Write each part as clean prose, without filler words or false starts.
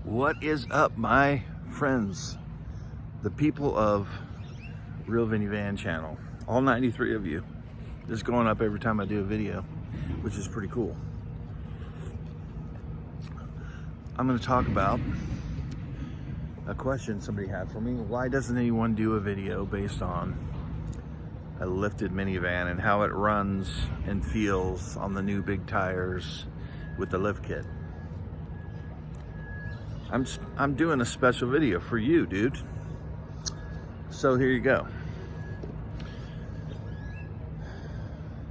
What is up, my friends, the people of Real Vinny Van channel, all 93 of you. This is going up every time I do a video, which is pretty cool. I'm going to talk about a question somebody had for me. Why doesn't anyone do a video based on a lifted minivan and how it runs and feels on the new big tires with the lift kit? I'm doing a special video for you, dude. So here you go.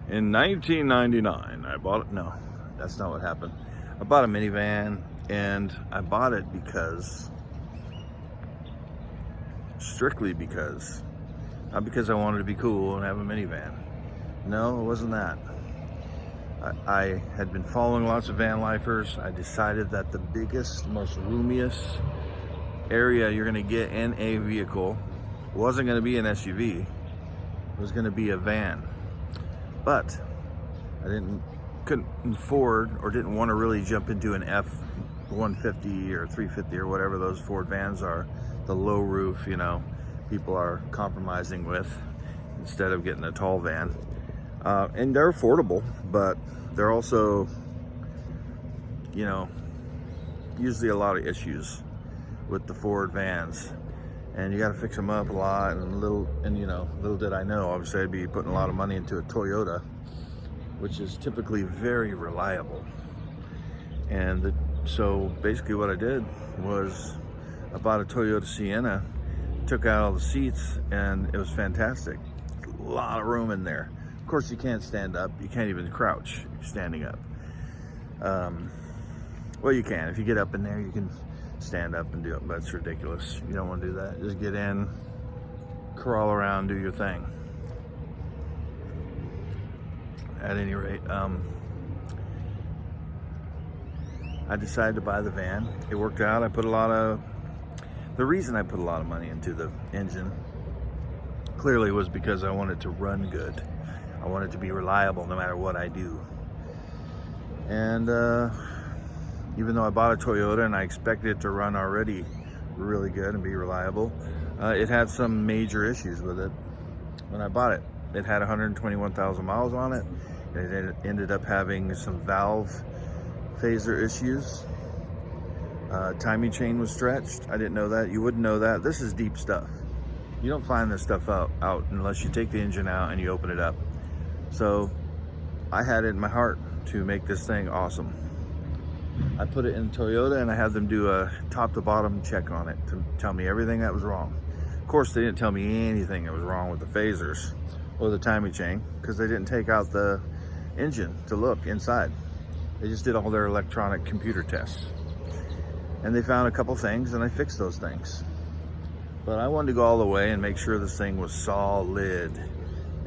In 1999, I bought it. No, that's not what happened. I bought a minivan, and I bought it strictly because, not because I wanted to be cool and have a minivan. No, it wasn't that. I had been following lots of van lifers. I decided that the biggest, most roomiest area you're gonna get in a vehicle wasn't gonna be an SUV, it was gonna be a van. But I couldn't afford or didn't want to really jump into an F-150 or 350 or whatever those Ford vans are, the low roof, you know, people are compromising with, instead of getting a tall van. And they're affordable, but they're also, you know, usually a lot of issues with the Ford vans, and you got to fix them up a lot. And little did I know, obviously I'd be putting a lot of money into a Toyota, which is typically very reliable. And so basically what I did was I bought a Toyota Sienna, took out all the seats, and it was fantastic. A lot of room in there. Of course, you can't stand up. You can't even crouch standing up. Well, you can. If you get up in there, you can stand up and do it, but it's ridiculous. You don't want to do that. Just get in, crawl around, do your thing. At any rate, I decided to buy the van. It worked out. The reason I put a lot of money into the engine clearly was because I wanted to run good. I want it to be reliable no matter what I do. And even though I bought a Toyota and I expected it to run already really good and be reliable, it had some major issues with it when I bought it. It had 121,000 miles on it. It ended up having some valve phaser issues. Timing chain was stretched. I didn't know that. You wouldn't know that. This is deep stuff. You don't find this stuff out unless you take the engine out and you open it up. So I had it in my heart to make this thing awesome. I put it in Toyota and I had them do a top to bottom check on it to tell me everything that was wrong. Of course, they didn't tell me anything that was wrong with the phasers or the timing chain, because they didn't take out the engine to look inside. They just did all their electronic computer tests. And they found a couple things and I fixed those things. But I wanted to go all the way and make sure this thing was solid.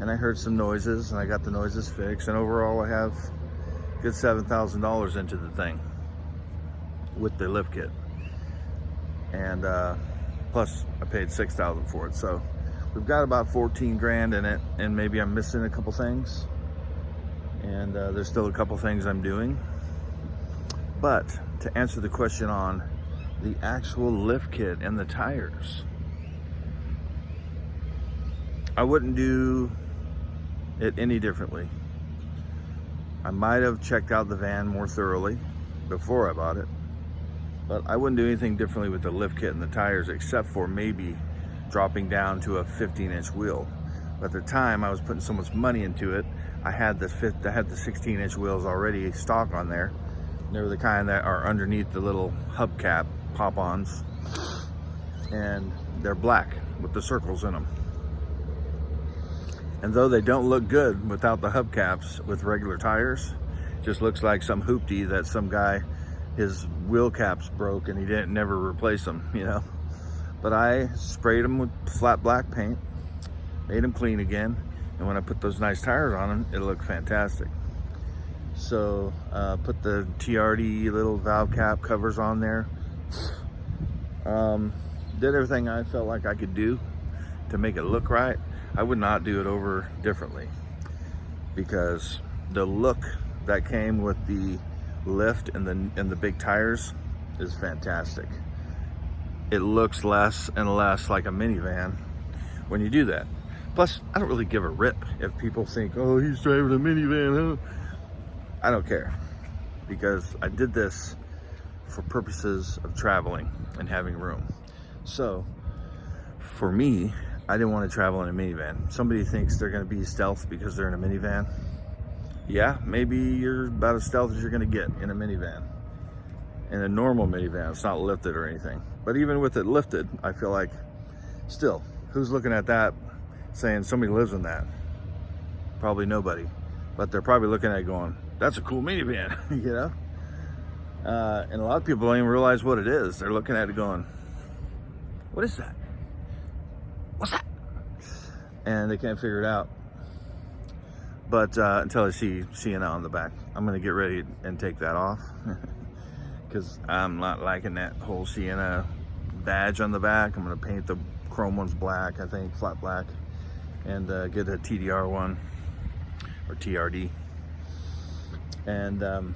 And I heard some noises and I got the noises fixed, and overall I have a good $7,000 into the thing with the lift kit. And plus I paid $6,000 for it. So we've got about 14 grand in it, and maybe I'm missing a couple things. And there's still a couple things I'm doing. But to answer the question on the actual lift kit and the tires, I wouldn't do it any differently. I might have checked out the van more thoroughly before I bought it, but I wouldn't do anything differently with the lift kit and the tires, except for maybe dropping down to a 15-inch wheel. But at the time I was putting so much money into it, I had the 16-inch wheels already stock on there. They were the kind that are underneath the little hubcap pop-ons, and they're black with the circles in them. And though they don't look good without the hubcaps with regular tires, just looks like some hoopty that some guy, his wheel caps broke and he never replace them, you know. But I sprayed them with flat black paint, made them clean again, and when I put those nice tires on them, it looked fantastic. So put the TRD little valve cap covers on there. Did everything I felt like I could do to make it look right. I would not do it over differently, because the look that came with the lift and the big tires is fantastic. It looks less and less like a minivan when you do that. Plus, I don't really give a rip if people think, oh, he's driving a minivan, huh? I don't care, because I did this for purposes of traveling and having room. So for me, I didn't want to travel in a minivan. Somebody thinks they're going to be stealth because they're in a minivan. Yeah, maybe you're about as stealth as you're going to get in a minivan. In a normal minivan, it's not lifted or anything. But even with it lifted, I feel like, still, who's looking at that saying somebody lives in that? Probably nobody. But they're probably looking at it going, that's a cool minivan, you know? And a lot of people don't even realize what it is. They're looking at it going, what is that? What's that? And they can't figure it out. But until I see Sienna on the back, I'm gonna get ready and take that off. Because I'm not liking that whole Sienna badge on the back. I'm gonna paint the chrome ones black, I think, flat black, and get a TDR one, or TRD. And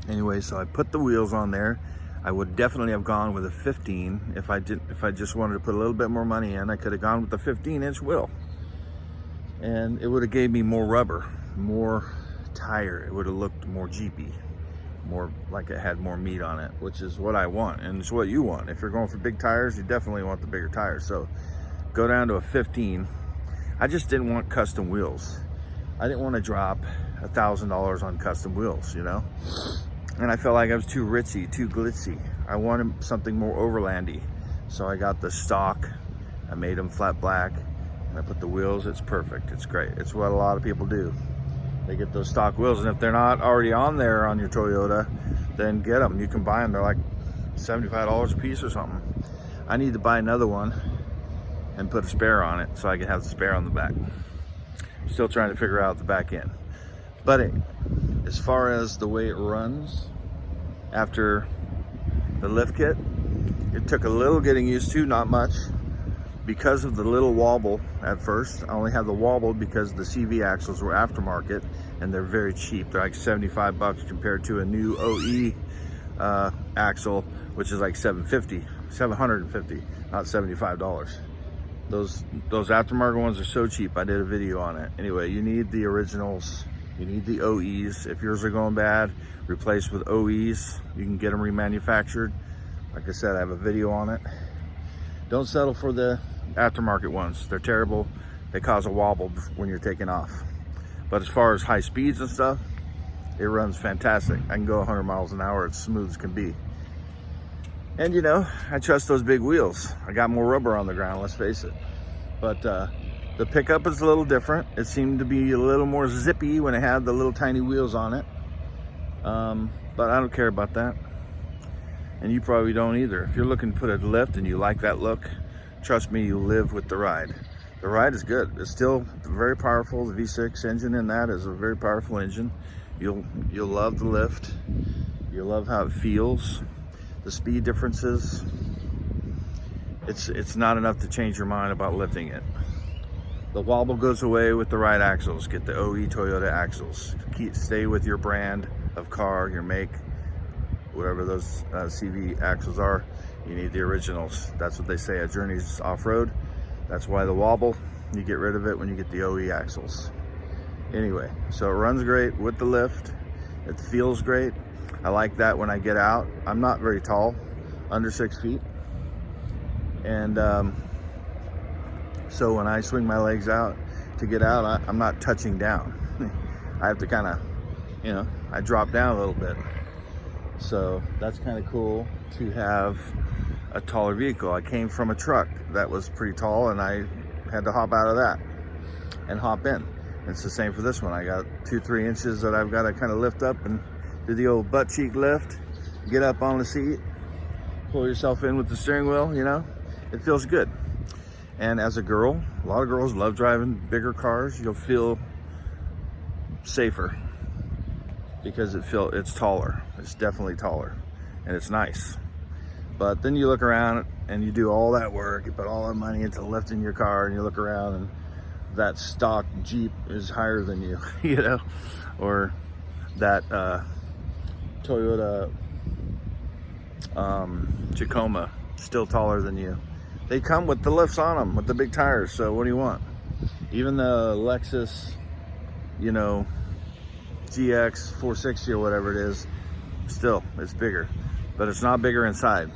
anyway, so I put the wheels on there. I would definitely have gone with a 15 if I just wanted to put a little bit more money in. I could have gone with the 15-inch wheel, and it would have gave me more rubber, more tire. It would have looked more Jeepy, more like it had more meat on it, which is what I want, and it's what you want. If you're going for big tires, you definitely want the bigger tires. So go down to a 15. I just didn't want custom wheels. I didn't want to drop $1,000 on custom wheels, you know? And I felt like I was too ritzy, too glitzy. I wanted something more overlandy. So I got the stock, I made them flat black, and I put the wheels. It's perfect, it's great. It's what a lot of people do. They get those stock wheels, and if they're not already on there on your Toyota, then get them. You can buy them, they're like $75 a piece or something. I need to buy another one and put a spare on it so I can have the spare on the back. Still trying to figure out the back end. But as far as the way it runs after the lift kit, it took a little getting used to, not much, because of the little wobble at first. I only have the wobble because the CV axles were aftermarket and they're very cheap. They're like 75 bucks compared to a new OE axle, which is like 750, not $75. Those aftermarket ones are so cheap. I did a video on it. Anyway, you need the originals. You need the OEs. If yours are going bad, replace with OEs. You can get them remanufactured. Like I said, I have a video on it. Don't settle for the aftermarket ones. They're terrible. They cause a wobble when you're taking off. But as far as high speeds and stuff, it runs fantastic. I can go 100 miles an hour. It's smooth as can be. And you know, I trust those big wheels. I got more rubber on the ground, let's face it. But the pickup is a little different. It seemed to be a little more zippy when it had the little tiny wheels on it. But I don't care about that. And you probably don't either. If you're looking to put a lift and you like that look, trust me, you live with the ride. The ride is good. It's still very powerful. The V6 engine in that is a very powerful engine. You'll love the lift. You'll love how it feels. The speed differences. It's not enough to change your mind about lifting it. The wobble goes away with the right axles. Get the OE Toyota axles. Stay with your brand of car, your make, whatever those CV axles are. You need the originals. That's what they say at Journeys Off-Road. That's why the wobble, you get rid of it when you get the OE axles. Anyway, so it runs great with the lift. It feels great. I like that when I get out. I'm not very tall, under 6 feet. And so when I swing my legs out to get out, I'm not touching down. I have to kind of, you know, I drop down a little bit. So that's kind of cool to have a taller vehicle. I came from a truck that was pretty tall and I had to hop out of that and hop in. It's the same for this one. I got 2-3 inches that I've got to kind of lift up and do the old butt cheek lift, get up on the seat, pull yourself in with the steering wheel, you know, it feels good. And as a girl, a lot of girls love driving bigger cars. You'll feel safer because it's taller. It's definitely taller and it's nice. But then you look around and you do all that work, you put all that money into lifting your car, and you look around and that stock Jeep is higher than you, you know, or that Toyota Tacoma, still taller than you. They come with the lifts on them, with the big tires, so what do you want? Even the Lexus, you know, GX 460 or whatever it is, still, it's bigger. But it's not bigger inside.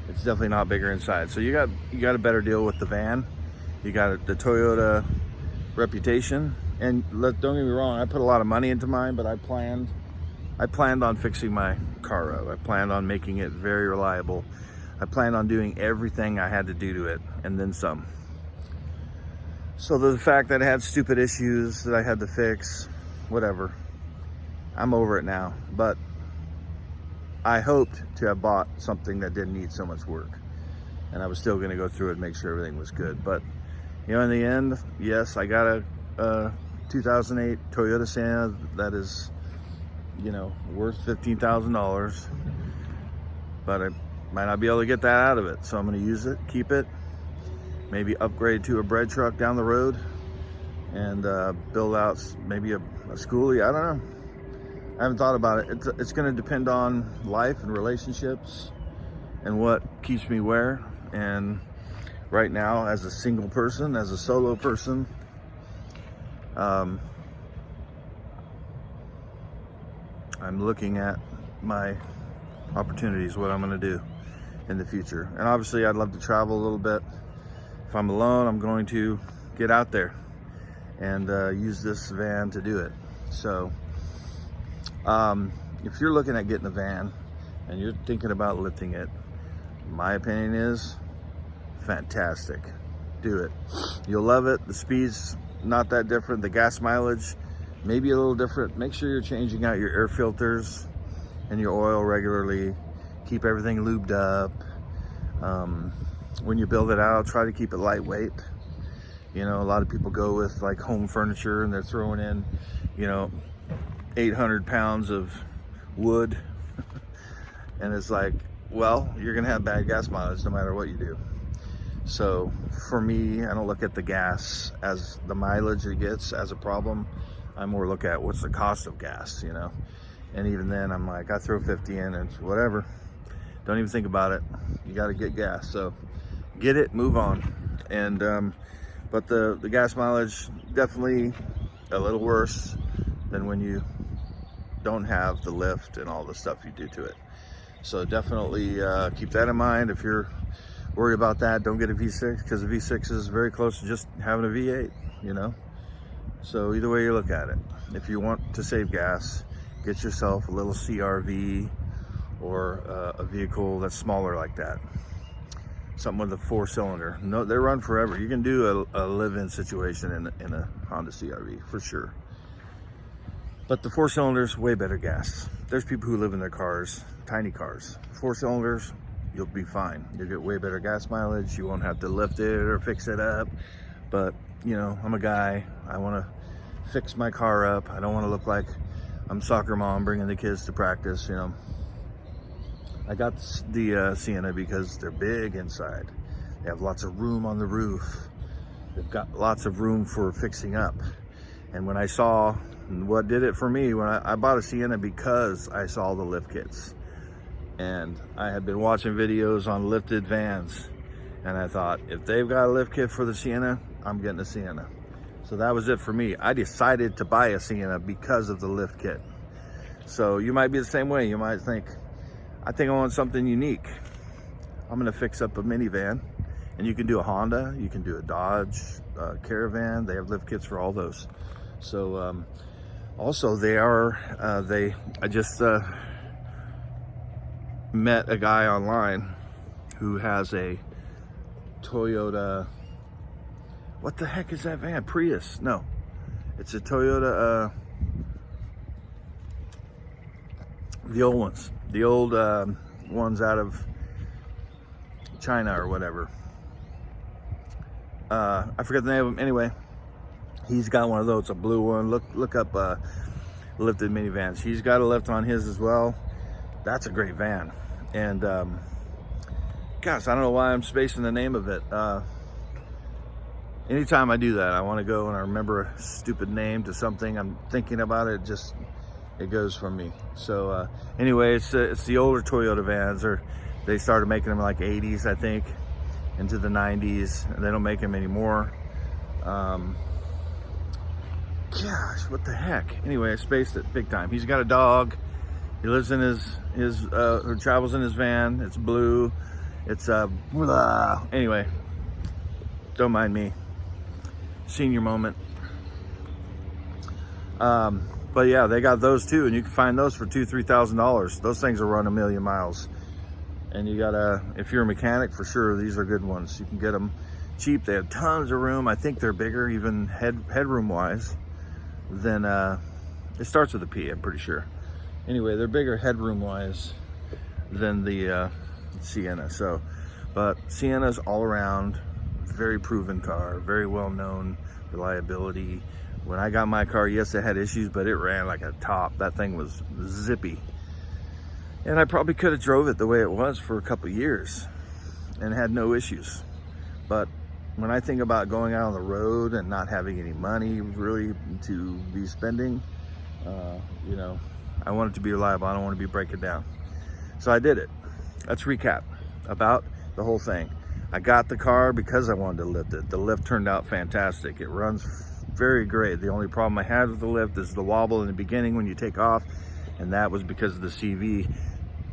It's definitely not bigger inside. So you got a better deal with the van. You got the Toyota reputation. And don't get me wrong, I put a lot of money into mine, but I planned on fixing my car up. I planned on making it very reliable. I planned on doing everything I had to do to it, and then some. So the fact that it had stupid issues that I had to fix, whatever, I'm over it now. But I hoped to have bought something that didn't need so much work. And I was still gonna go through it and make sure everything was good. But, you know, in the end, yes, I got a 2008 Toyota Sienna that is, you know, worth $15,000, but I might not be able to get that out of it. So I'm going to use it, keep it, maybe upgrade to a bread truck down the road, and build out maybe a schoolie. I don't know. I haven't thought about it. It's going to depend on life and relationships and what keeps me where. And right now, as a single person, as a solo person, I'm looking at my opportunities, what I'm going to do in the future. And obviously I'd love to travel a little bit. If I'm alone, I'm going to get out there and use this van to do it. So if you're looking at getting a van and you're thinking about lifting it, my opinion is fantastic. Do it. You'll love it. The speed's not that different. The gas mileage maybe a little different. Make sure you're changing out your air filters and your oil regularly. Keep everything lubed up. When you build it out, try to keep it lightweight. You know, a lot of people go with like home furniture and they're throwing in, you know, 800 pounds of wood. And it's like, well, you're gonna have bad gas mileage no matter what you do. So for me, I don't look at the gas as the mileage it gets as a problem. I more look at what's the cost of gas, you know? And even then I'm like, I throw 50 in and whatever. Don't even think about it. You gotta get gas. So get it, move on. And, but the gas mileage, definitely a little worse than when you don't have the lift and all the stuff you do to it. So definitely keep that in mind. If you're worried about that, don't get a V6, because a V6 is very close to just having a V8, you know? So either way you look at it, if you want to save gas, get yourself a little CRV or a vehicle that's smaller like that. Something with a 4-cylinder. No, they run forever. You can do a live-in situation in a Honda CRV for sure. But the 4-cylinder's way better gas. There's people who live in their cars, tiny cars. 4 cylinders, you'll be fine. You'll get way better gas mileage. You won't have to lift it or fix it up. But, you know, I'm a guy. I want to fix my car up. I don't want to look like I'm soccer mom bringing the kids to practice, you know. I got the Sienna because they're big inside. They have lots of room on the roof. They've got lots of room for fixing up. And when I saw what did it for me, when I bought a Sienna, because I saw the lift kits. And I had been watching videos on lifted vans. And I thought, if they've got a lift kit for the Sienna, I'm getting a Sienna. So that was it for me. I decided to buy a Sienna because of the lift kit. So you might be the same way. You might think, I think I want something unique. I'm gonna fix up a minivan. And you can do a Honda, you can do a Dodge, Caravan. They have lift kits for all those. So also I just met a guy online who has a Toyota, what the heck is that van? Prius? No, it's a Toyota, the old ones. The old ones out of China or whatever. I forget the name of them. Anyway, he's got one of those, a blue one. Look up lifted minivans. He's got a lift on his as well. That's a great van. And gosh, I don't know why I'm spacing the name of it. Anytime I do that, I want to go and I remember a stupid name to something. I'm thinking about it, just it goes for me. So anyway, it's the older Toyota vans. They started making them like 80s, I think, into the 90s. They don't make them anymore. Gosh, what the heck? Anyway, I spaced it big time. He's got a dog. He lives in his travels in his van. It's blue. It's anyway, don't mind me. Senior moment. But yeah, they got those too, and you can find those for $2,000-$3,000. Those things will run 1,000,000 miles. And you gotta, if you're a mechanic, for sure, these are good ones. You can get them cheap. They have tons of room. I think they're bigger, even headroom wise, than it starts with a P, I'm pretty sure. Anyway, they're bigger headroom wise than the Sienna. So, but Sienna's all around very proven car, very well known, reliability. When I got my car, yes, it had issues, but it ran like a top. That thing was zippy. And I probably could have drove it the way it was for a couple years and had no issues. But when I think about going out on the road and not having any money really to be spending, you know, I want it to be reliable. I don't want to be breaking down. So I did it. Let's recap about the whole thing. I got the car because I wanted to lift it. The lift turned out fantastic. It runs very great. The only problem I had with the lift is the wobble in the beginning when you take off, and that was because of the CV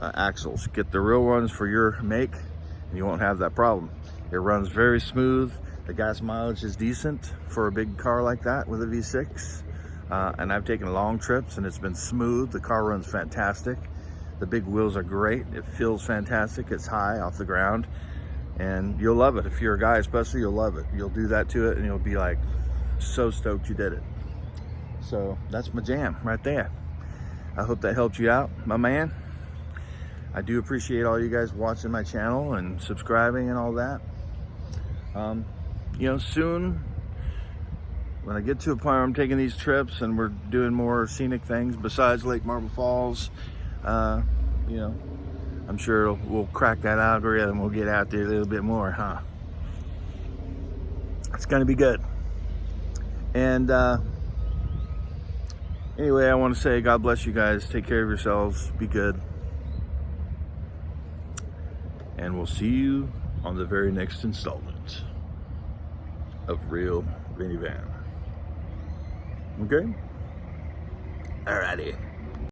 axles. Get the real ones for your make and you won't have that problem. It runs very smooth. The gas mileage is decent for a big car like that with a V6. And I've taken long trips and it's been smooth. The car runs fantastic. The big wheels are great. It feels fantastic. It's high off the ground and you'll love it. If you're a guy especially, you'll love it. You'll do that to it and you'll be like so stoked you did it. So that's my jam right there. I hope that helped you out, my man. I do appreciate all you guys watching my channel and subscribing and all that. You know, soon when I get to a point where I'm taking these trips and we're doing more scenic things besides Lake Marble Falls, you know, I'm sure we'll crack that algorithm. We'll get out there a little bit more, huh? It's gonna be good. And anyway, I want to say God bless you guys. Take care of yourselves. Be good. And we'll see you on the very next installment of Real Vinny Van. Okay? Alrighty.